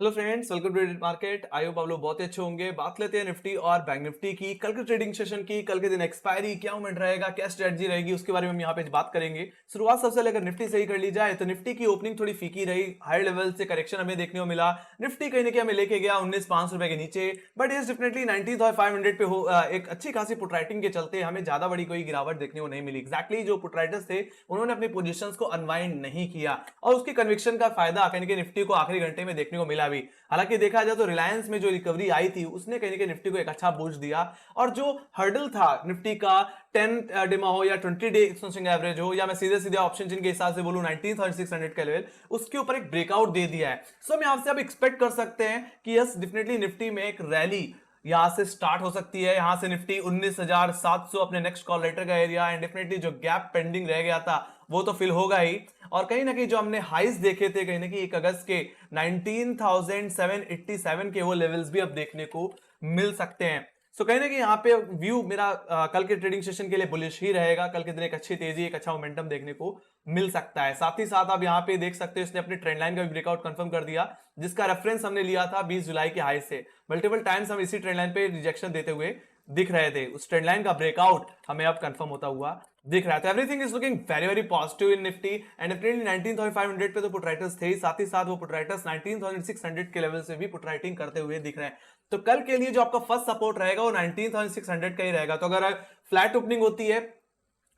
Hello friends, welcome to market. I hope आप लोग बहुत अच्छे होंगे। बात लेते हैं निफ्टी और बैंक निफ्टी की। कल के ट्रेडिंग सेशन की, कल के दिन एक्सपायरी क्या मूवमेंट रहेगा, क्या स्ट्रेटजी रहेगी, उसके बारे में हम यहाँ पे बात करेंगे। शुरुआत सबसे लेकर निफ्टी से ही कर ली जाए तो निफ्टी की ओपनिंग थोड़ी फीकी रही। हाई लेवल से करेक्शन हमें देखने को मिला। निफ्टी कहीं ना कहीं हमें लेके गया 19,500 रुपए के नीचे, बट इज डेफिनेटली 19,500 पे हो एक अच्छी खासी पुट राइटिंग के चलते हमें ज्यादा बड़ी कोई गिरावट देखने को नहीं मिली। एक्जैक्टली जो पुट राइटर्स थे उन्होंने अपनी पोजीशंस को अनवाइंड नहीं किया और उसकी कन्विक्शन का फायदा कहीं ना कहीं निफ्टी को आखिरी घंटे में देखने को मिला भी। हालांकि देखा जाए तो रिलायंस में जो रिकवरी आई थी उसने कहीं ना कहीं निफ्टी को एक अच्छा बूस्ट दिया। और जो हर्डल था निफ्टी का 10 डेमा हो या 20 डे एक्सटेंसिंग एवरेज हो, या मैं सीधे सीधे ऑप्शन जिनके हिसाब से बोलूं 19,600 का लेवल, उसके ऊपर एक ब्रेकआउट दे दिया है। सो हम यहां से अब एक्सपेक्ट कर सकते हैं कि यस डेफिनेटली निफ्टी में एक रैली यहां से स्टार्ट हो सकती है। यहां से निफ्टी 19,700 अपने नेक्स्ट कॉल लेटर का एरिया, एंड डेफिनेटली जो गैप पेंडिंग रह गया था वो तो फिल होगा ही। और कहीं ना कहीं जो हमने हाइस देखे थे कहीं ना कहीं 1 अगस्त के 19,787 के वो लेवल्स भी अब देखने को मिल सकते हैं। सो कहीं ना कहीं यहाँ पे व्यू मेरा कल के ट्रेडिंग सेशन के लिए बुलिश ही रहेगा। कल के दिन एक अच्छी तेजी, एक अच्छा मोमेंटम देखने को मिल सकता है। साथ ही साथ आप यहाँ पे देख सकते हो इसने अपनी ट्रेंड लाइन का भी ब्रेकआउट कंफर्म कर दिया, जिसका रेफरेंस हमने लिया था 20 जुलाई के हाई से। मल्टीपल टाइम्स हम इसी ट्रेंड लाइन पे रिजेक्शन देते हुए दिख रहे थे। उस ट्रेंड लाइन का ब्रेकआउट हमें अब कंफर्म होता हुआ दिख रहा है। तो everything is looking very very positive in Nifty and definitely 19,500 पे तो पुट राइटर्स थे ही, साथ ही साथ वो पुट राइटर्स 19,600 के लेवल से भी पुट राइटिंग करते हुए दिख रहे हैं। तो कल के लिए जो आपका फर्स्ट सपोर्ट रहेगा वो 19,600 का ही रहेगा। तो अगर फ्लैट ओपनिंग होती है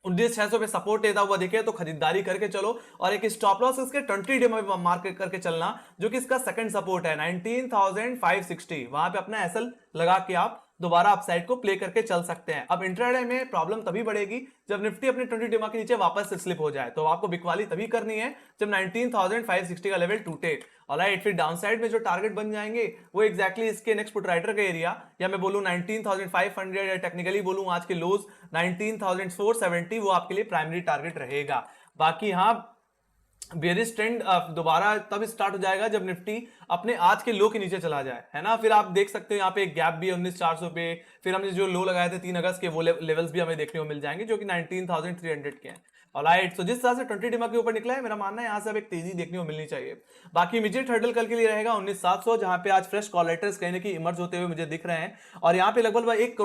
19,600 पे सपोर्ट लेता हुआ दिखे तो खरीदारी करके चलो, और एक स्टॉप लॉस इसके 20 डे में मार्क करके चलना, जो कि इसका सेकंड सपोर्ट है 19,560। वहां पे अपना एसएल लगा के आप दोबारा अपसाइड को प्ले करके चल सकते हैं। अब इंट्राडे में प्रॉब्लम तभी बढ़ेगी जब निफ्टी अपने 20 डे के नीचे वापस से स्लिप हो जाए, तो आपको बिकवाली तभी करनी है जब 19,560 का लेवल टूटे। ऑलराइट, फिर डाउनसाइड में जो टारगेट बन जाएंगे वो एक्जैक्टली इसके नेक्स्ट पुट राइटर का एरिया, या मैं बोलूं 19,500, या टेक्निकली बोलूं आज के लोज 19,470, वो आपके लिए प्राइमरी टारगेट रहेगा। बाकी हाँ, बेरिश ट्रेंड दोबारा तब स्टार्ट हो जाएगा जब निफ्टी अपने आज के लो के नीचे चला जाए, है ना। फिर आप देख सकते हो यहाँ पे एक गैप भी है 19,400 पे। फिर हमने जो लो लगाए थे 3 अगस्त के, वो लेवल्स भी हमें देखने को मिल जाएंगे जो कि 19,300 के हैं। ऑलराइट, सो जिस तरह से 20 डिमा के ऊपर निकला है, मेरा मानना है यहाँ से अब एक तेजी देखने को मिलनी चाहिए। बाकी इमीडिएट हर्डल कल के लिए रहेगा 19,700, जहां पे आज फ्रेश कॉल लेटर्स कहीं ना कहीं इमर्ज होते हुए मुझे दिख रहे हैं। और यहाँ पे लगभग 1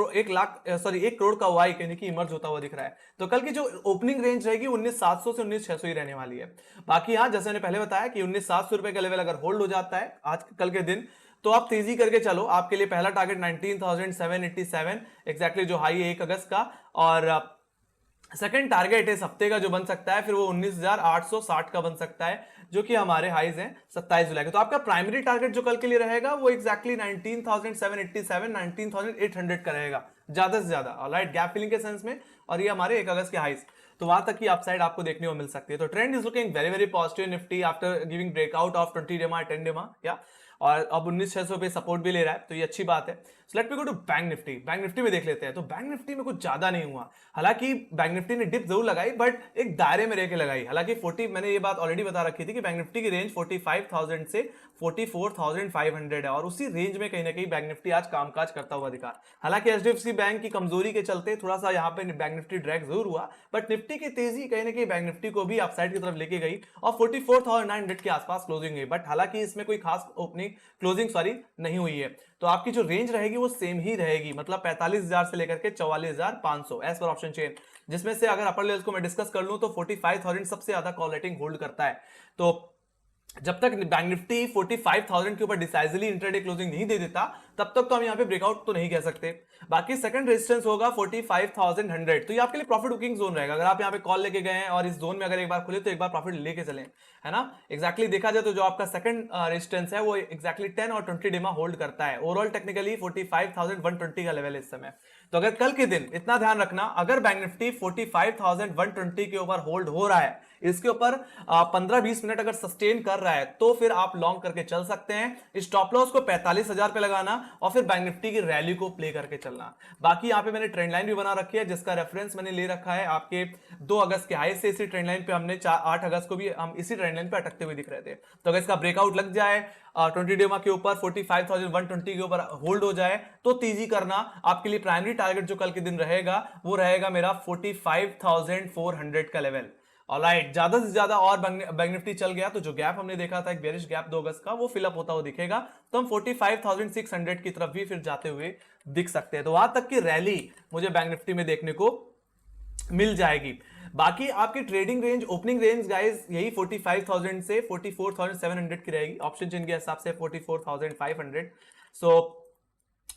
करोड़ का वाई कहीं ना कहीं इमर्ज होता हुआ दिख रहा है। तो कल की जो ओपनिंग रेंज रहेगी 19,700 से 19,600 ही रहने वाली है। बाकी हाँ, जैसे मैंने पहले बताया कि 19,700 रुपए का लेवल अगर होल्ड हो जाता है आज कल के दिन, तो आप तेजी करके चलो। आपके लिए पहला टारगेट 19,787 एक्जैक्टली जो हाई है 1 अगस्त का, और सेकंड टारगेट इस हफ्ते का जो बन सकता है फिर वो 19,860 का बन सकता है, जो कि हमारे हाईज हैं 27 जुलाई के। तो आपका प्राइमरी टारगेट जो कल के लिए रहेगा वो एक्जैक्टली 19,787 19,800 का रहेगा ज्यादा से ज्यादा। ऑलराइट, गैप फिलिंग के सेंस में, और ये हमारे 1 अगस्त के हाईज, तो वहां तक की अपसाइड आपको देखने को मिल सकती है। तो trend is looking very very positive Nifty after giving breakout of 20 डेमा 10 डेमा, या और अब 19,600 पे सपोर्ट भी ले रहा है, तो ये अच्छी बात है। So let me go to bank Nifty. Bank Nifty में देख लेते हैं। तो बैंक निफ्टी में कुछ ज्यादा नहीं हुआ। हालांकि बैंक निफ्टी ने डिप जरूर लगाई, बट एक दायरे में रह के लगाई। हालांकि 40, मैंने ये बात ऑलरेडी बता रखी थी कि बैंक निफ्टी की रेंज 45,000 से 44,500 है, और उसी रेंज में कहीं ना कहीं बैंक निफ्टी आज कामकाज करता हुआ दिखा। हालांकि एचडीएफसी बैंक की कमजोरी के चलते थोड़ा सा यहाँ पे बैंक निफ्टी ड्रैग जरूर हुआ, बट निफ्टी की तेजी कहीं ना कहीं बैंक निफ्टी को भी अपसाइड की तरफ लेके गई और 44,900 के आसपास क्लोजिंग हुई। बट हालांकि इसमें कोई खास ओपनिंग क्लोजिंग नहीं हुई है। तो आपकी जो रेंज रहेगी वो सेम ही रहेगी, मतलब 45,000 से लेकर के 44,500 एज पर ऑप्शन चेन, जिसमें से अगर अपर लेवल्स को मैं डिस्कस कर लूं तो 45,000 सबसे ज्यादा कॉल रेटिंग होल्ड करता है। तो जब तक बैंक निफ्टी 45,000 के ऊपर डिसाइजली इंटरडे क्लोजिंग नहीं दे देता, तब तक तो हम यहाँ पे ब्रेकआउट तो नहीं कह सकते। बाकी सेकंड रेजिस्टेंस होगा 45,100, तो ये आपके लिए प्रॉफिट बुकिंग जोन रहेगा। अगर आप यहाँ पे कॉल लेके गए हैं और इस जोन में अगर एक बार खुले तो एक बार प्रॉफिट लेके चलें, है ना। एक्जैक्टली देखा जाए तो जो आपका सेकंड रेजिस्टेंस है वो एक्जैक्टली 10 और 20 डेमा होल्ड करता है। ओवरऑल टेक्निकली 45,120 का लेवल है इस समय। तो अगर कल के दिन इतना ध्यान रखना, अगर बैंक निफ्टी 45,120 के ऊपर होल्ड हो रहा है, इसके ऊपर 15-20 मिनट अगर सस्टेन कर रहा है, तो फिर आप लॉन्ग करके चल सकते हैं। स्टॉप लॉस को 45,000 पे लगाना और फिर बैंक निफ्टी की रैली को प्ले करके चलना। बाकी यहाँ पे मैंने ट्रेंड लाइन भी बना रखी है, जिसका रेफरेंस मैंने ले रखा है आपके 2 अगस्त के हाई से। इसी ट्रेंड लाइन पे हमने 8 अगस्त को भी हम इसी ट्रेंड लाइन पे अटकते हुए दिख रहे थे। तो अगर इसका ब्रेकआउट लग जाए 20 डेमा के ऊपर 45,120 के ऊपर होल्ड हो जाए, तो तेजी करना। आपके लिए प्राइमरी टारगेट जो कल के दिन रहेगा वो रहेगा मेरा 45,400 का लेवल। ऑलराइट, ज्यादा से ज्यादा और बैंक निफ्टी चल गया तो जो गैप हमने देखा था एक बेरिश गैप 2 अगस्त का, वो फिलअप होता हुआ दिखेगा, तो हम 45,600 की तरफ भी फिर जाते हुए दिख सकते हैं। तो वहां तक की रैली मुझे बैंक निफ्टी में देखने को मिल जाएगी। बाकी आपकी trading range, opening range guys यही 45,000 से 44,700 की रहेगी, ऑप्शन चेन के हिसाब से 44,500। सो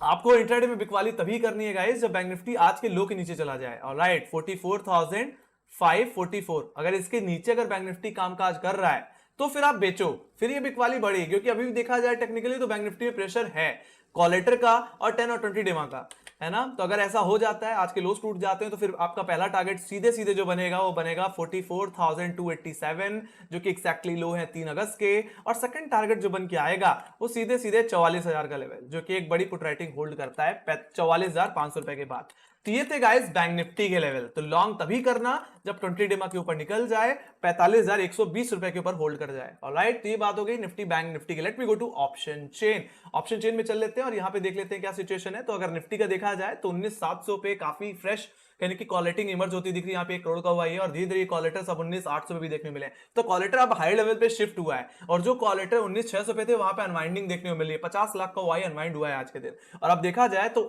आपको इंट्राडे में बिकवाली तभी करनी है गाइस जब बैंक निफ्टी आज के लो के नीचे चला जाए। ऑलराइट, 44,544 अगर इसके नीचे अगर बैंक निफ्टी कामकाज कर रहा है तो फिर आप बेचो, फिर ये बिकवाली बढ़ेगी, क्योंकि अभी भी देखा जाए टेक्निकली तो बैंक निफ्टी में प्रेशर है कॉलेटर का और 10 और 20 डेमा का, है ना। तो अगर ऐसा हो जाता है, आज के लोस टूट जाते हैं, तो फिर आपका पहला टारगेट सीधे सीधे जो बनेगा वो बनेगा 44,287, जो कि एक्जैक्टली लो है 3 अगस्त के। और सेकंड टारगेट जो बन के आएगा वो सीधे सीधे 44,000 का लेवल, जो कि एक बड़ी पुट राइटिंग होल्ड करता है 44,500 रुपए के बाद। तो ये थे गाइस बैंक निफ्टी के लेवल। तो लॉन्ग तभी करना जब 20 डेमा के ऊपर निकल जाए, 45,120 रुपए के ऊपर होल्ड कर जाए। ऑलराइट, तो ये बात हो गई निफ्टी बैंक निफ्टी के। Let me go to option chain. Option chain में चल लेते हैं और यहां पे देख लेते हैं क्या सिचुएशन है। तो अगर निफ्टी का देखा जाए तो 19,700 पे काफी फ्रेश यानी कि कॉलेटिंग इमर्ज होती दिख रही है, यहाँ पे 1 करोड़ का हुआ है और धीरे धीरे कॉलेटर्स अब 19,800 पे भी देखने मिले। तो कॉलेटर अब हाई लेवल पे शिफ्ट हुआ है, और जो कॉलेटर 19,600 पे थे वहां पे अनवाइंडिंग देखने को मिली है। 50 लाख का वाई अनवाइंड हुआ है आज के दिन। और अब देखा जाए तो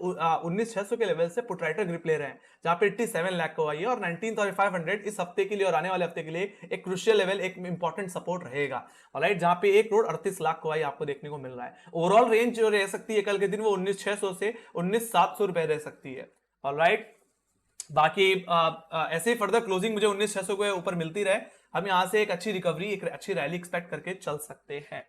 19,600 के लेवल से पुट राइटर ग्रिप ले रहे हैं, जहां पे 87 लाख का वाई है। और 19,500 इस हफ्ते के लिए और आने वाले हफ्ते के लिए एक क्रुशियल लेवल, एक इंपॉर्टेंट सपोर्ट रहेगा। ऑलराइट, जहां पे 1 करोड़ 38 लाख का वाई आपको देखने को मिल रहा है। ओवरऑल रेंज जो रह सकती है कल के दिन वो 19,600 से 19,700 रुपए रह सकती है। ऑलराइट, बाकी ऐसे ही फर्दर क्लोजिंग मुझे 19,600 के ऊपर मिलती रहे, हम यहां से एक अच्छी रिकवरी, एक अच्छी रैली एक्सपेक्ट करके चल सकते हैं।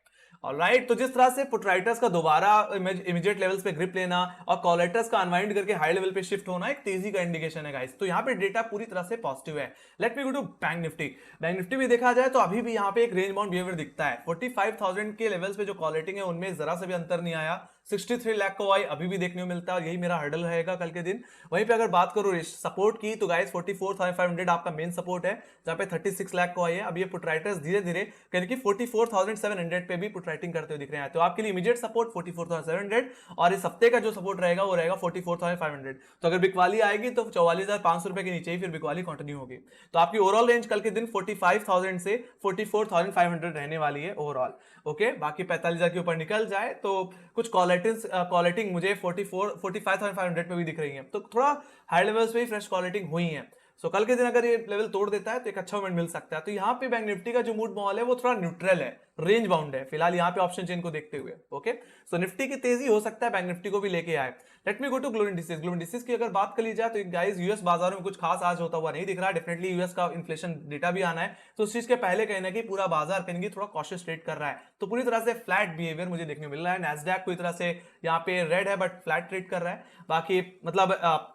ऑलराइट, तो जिस तरह से पुट राइटर्स का दोबारा इमीडिएट लेवल्स पे ग्रिप लेना और कॉलेटर्स का अनवाइंड करके हाई लेवल पे शिफ्ट होना एक तेजी का इंडिकेशन है गाइस। तो यहाँ पे डेटा पूरी तरह से पॉजिटिव है। Let me go to bank Nifty. Bank Nifty भी देखा जाए तो अभी भी यहाँ पे एक रेंज बाउंड बिहेवियर दिखता है। 45,000 के लेवल्स पे जो कॉलेटिंग है उनमें जरा से भी अंतर नहीं आया। 63 लाख का वाई अभी भी देखने को मिलता है और यही मेरा हर्डल रहेगा कल के दिन। वहीं पे अगर बात करूं सपोर्ट की तो गाइस 44,500 आपका मेन सपोर्ट है, जहां पे 36 लाख का वाई है। अब ये पुट राइटर्स धीरे धीरे यानी कि 44,700 पे भी पुट राइटिंग करते हुए दिख रहे हैं। तो आपके लिए इमीडिएट सपोर्ट 44,700 और इस हफ्ते का जो सपोर्ट रहेगा वो रहेगा 44,500। तो अगर बिकवाली आएगी तो 44,500 रुपए के नीचे ही फिर बिकवाली कंटिन्यू होगी। तो आपकी ओवरऑल रेंज कल के दिन 45,000 से 44,500 रहने वाली है ओवरऑल। ओके, बाकी 45,000 के ऊपर निकल जाए तो कुछ कॉलेटिंग मुझे 45,500 पे भी दिख रही है। तो थोड़ा हाई लेवल्स पे ही फ्रेश कॉलेटिंग हुई है। सो कल के दिन अगर ये लेवल तोड़ देता है तो एक अच्छा मोमेंट मिल सकता है। तो यहाँ पे बैंक निफ्टी का जो मूड माहौल है वो थोड़ा न्यूट्रल है, रेंज बाउंड है फिलहाल यहाँ पे ऑप्शन चेन को देखते हुए। ओके, सो निफ्टी की तेजी हो सकता है बैंक निफ्टी को भी लेके आए। Let me go to global indices. Global indices की अगर बात कर ली जाए तो गाइस यूएस बाजारों में कुछ खास आज होता हुआ नहीं दिख रहा। डेफिनेटली यूएस का इन्फ्लेशन डेटा भी आना है, तो उस चीज के पहले कहीं ना कहीं पूरा बाजार कहेंगे थोड़ा कॉशियस ट्रेड कर रहा है। तो पूरी तरह से फ्लैट बिहेवियर मुझे देखने को मिल रहा है। नैस्डैक पूरी तरह से यहाँ पे रेड है बट फ्लैट ट्रेड कर रहा है। बाकी मतलब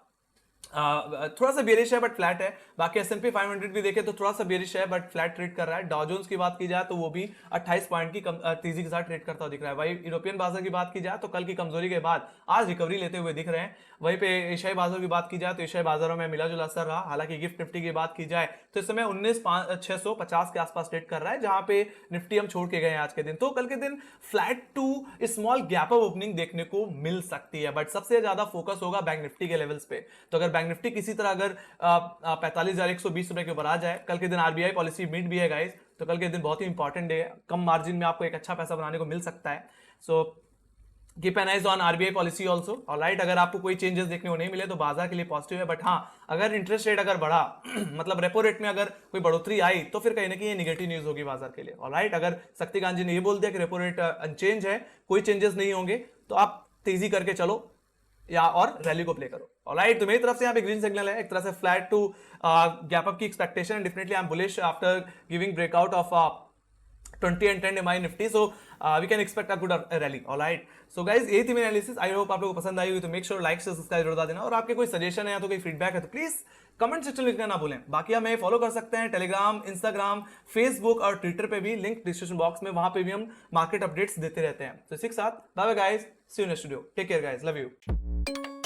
थोड़ा सा बेरिश है बट फ्लैट है। बाकी S&P 500 भी देखे तो थोड़ा सा बेरिश है बट फ्लैट ट्रेड कर रहा है। डॉ जोन्स की बात की जाए तो वो भी 28 पॉइंट की तेजी के साथ ट्रेड करता हुआ दिख रहा है। वही यूरोपियन बाजार की बात की जाए तो कल की कमजोरी के बाद आज रिकवरी लेते हुए दिख रहे हैं। वहीं पे एशियाई बाजारों की बात की जाए तो एशियाई बाजारों में मिला जुला असर रहा। हालांकि गिफ्ट निफ्टी की बात की जाए तो इस समय 19,650 के आसपास ट्रेड कर रहा है, जहां पे निफ्टी हम छोड़ के गए हैं आज के दिन। तो कल के दिन flat to small gap up opening देखने को मिल सकती है, बट सबसे ज्यादा फोकस होगा बैंक निफ्टी के लेवल्स पे। तो अगर बैंक निफ्टी किसी तरह अगर 45,120 रुपए के ऊपर आ जाए, कल के दिन आरबीआई पॉलिसी मीट भी है गाइस, तो कल के दिन बहुत ही इंपॉर्टेंट डे है। कम मार्जिन में आपको एक अच्छा पैसा बनाने को मिल सकता है। So keep an eyes on RBI policy also. Alright, अगर आपको कोई चेंजेस देखने को नहीं मिले तो बाजार के लिए पॉजिटिव है। बट हाँ, अगर इंटरेस्ट रेट अगर बढ़ा मतलब रेपो रेट में अगर कोई बढ़ोतरी आई तो फिर कहीं ना कहीं ये निगेटिव न्यूज होगी बाजार के लिए। ऑलराइट, अगर शक्तिकांत जी ने ये बोल दिया कि रेपो रेट अनचेंज है, कोई चेंजेस नहीं होंगे, तो आप तेजी करके चलो या और रैली को प्ले करो। ऑलराइट, तो मेरी तरफ से यहाँ पे ग्रीन सिग्नल है, एक तरह से फ्लैट टू गैप अप की expectation. Definitely I am bullish after giving breakout of 20 and 10 MI Nifty, so we can expect a good rally. Alright, so guys यही थी मेरी एनालिसिस। आई होप आप लोगों को पसंद आई हुई, तो मेक श्योर लाइक से सब्सक्राइब जरूर देना। और आपके कोई सजेशन है या तो कोई फीडबैक है तो प्लीज कमेंट सेक्शन में लिखना ना भूलें। बाकी हमें फॉलो कर सकते हैं टेलीग्राम, इंस्टाग्राम, फेसबुक और ट्विटर पे भी, लिंक डिस्क्रिप्शन बॉक्स में, वहां पे भी हम मार्केट अपडेट्स देते रहते हैं। तो इसी के साथ bye bye guys, see you next video, take care guys, love you.